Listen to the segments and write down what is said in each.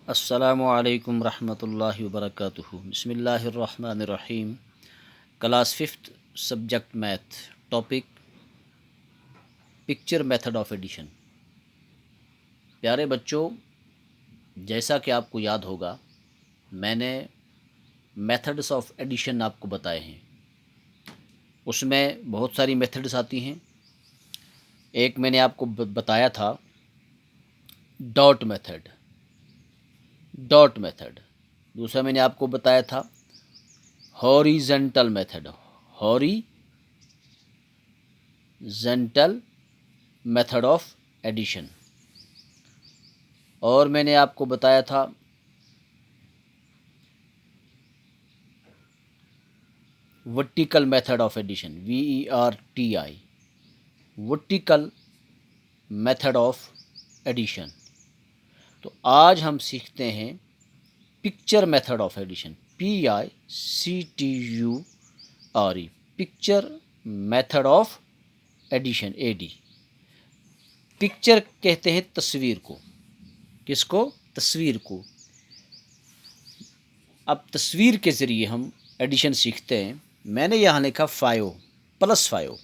अस्सलामुअलैकुम रहमतुल्लाहि वबरकातुहू। बिस्मिल्लाहिर्रहमानिर्रहीम। Class fifth, subject math, topic picture method of addition. प्यारे बच्चों, जैसा कि आपको याद होगा, मैंने मेथड्स ऑफ एडिशन आपको बताए हैं। उसमें बहुत सारी मेथड्स आती हैं। एक मैंने आपको बताया था डॉट मेथड, दूसरा मैंने आपको बताया था horizontal method, horizontal method of addition, और मैंने आपको बताया था vertical method of addition, VERTI, vertical method of addition. तो आज हम सीखते हैं picture method of addition, PICTURE, picture method of addition, AD। Picture कहते हैं तस्वीर को। किसको? तस्वीर को। अब तस्वीर के ज़रिए हम एडिशन सीखते हैं। मैंने यहाँ लिखा 5 + 5।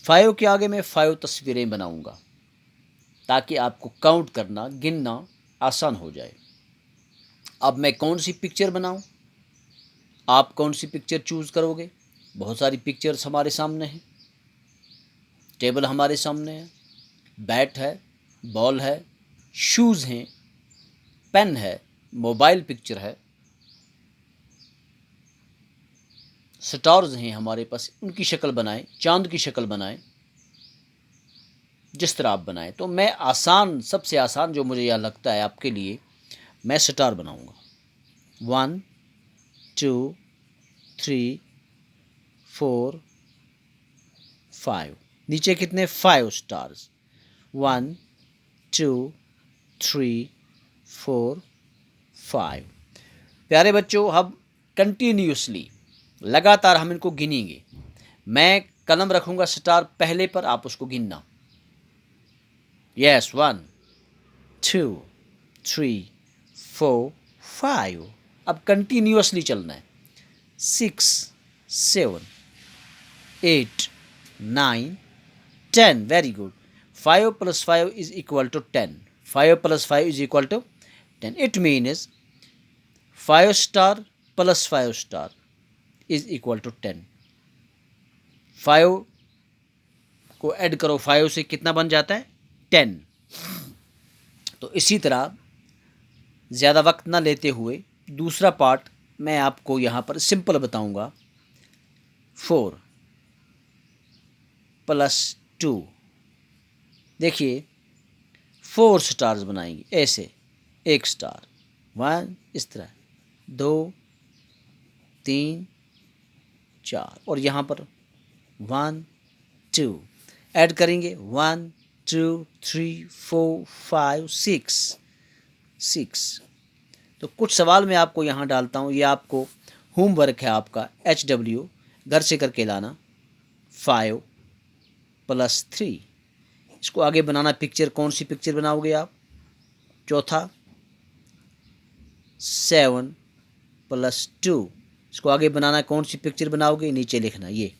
5 के आगे मैं 5 तस्वीरें बनाऊंगा ताकि आपको काउंट करना, गिनना आसान हो जाए। अब मैं कौन सी पिक्चर बनाऊं? आप कौन सी पिक्चर चूज़ करोगे? बहुत सारी पिक्चर्स हमारे सामने हैं। टेबल हमारे सामने है, बैट है, बॉल है, शूज़ हैं, पेन है, मोबाइल पिक्चर है, स्टार्स हैं हमारे पास। उनकी शक्ल बनाएं, चांद की शक्ल बनाएं, जिस तरह आप बनाएं। तो मैं सबसे आसान जो मुझे यह लगता है आपके लिए, मैं स्टार बनाऊंगा। 1 2 3 4 5। नीचे कितने? 5 स्टार्स। 1 2 3 4 5। प्यारे बच्चों, हम कंटिन्यूसली, लगातार हम इनको गिनेंगे। मैं कलम रखूंगा स्टार पहले पर, आप उसको गिनना। यस, 1 2 3 4 5। अब कंटिन्यूसली चलना है। 6 7 8 9 10। Very good. 5 + 5 is equal to 10. 5 + 5 is equal to 10. It means 5 star plus 5 star is equal to 10. 5 को ऐड करो 5 से, कितना बन जाता है? 10। तो इसी तरह ज़्यादा वक्त ना लेते हुए दूसरा पार्ट मैं आपको यहाँ पर सिंपल बताऊँगा। 4 + 2। देखिए, 4 स्टार्स बनाएंगे ऐसे, 1 स्टार, 1, इस तरह 2 3 4, और यहाँ पर 1 2 ऐड करेंगे, 1 2 3 4 5 6। तो कुछ सवाल मैं आपको यहाँ डालता हूँ, ये आपको होमवर्क है आपका, HW घर से करके लाना। 5 + 3, इसको आगे बनाना। पिक्चर कौन सी पिक्चर बनाओगे आप? चौथा 7 + 2, इसको आगे बनाना। कौन सी पिक्चर बनाओगे? नीचे लिखना ये।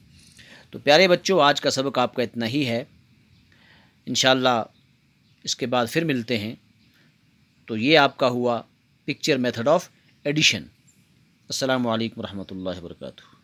तो प्यारे बच्चों, आज का सबक आपका इतना ही है। इंशाल्लाह इसके बाद फिर मिलते हैं। तो ये आपका हुआ पिक्चर मेथड ऑफ एडिशन। अस्सलामु अलैकुम रहमतुल्लाहि व बरकातुहू।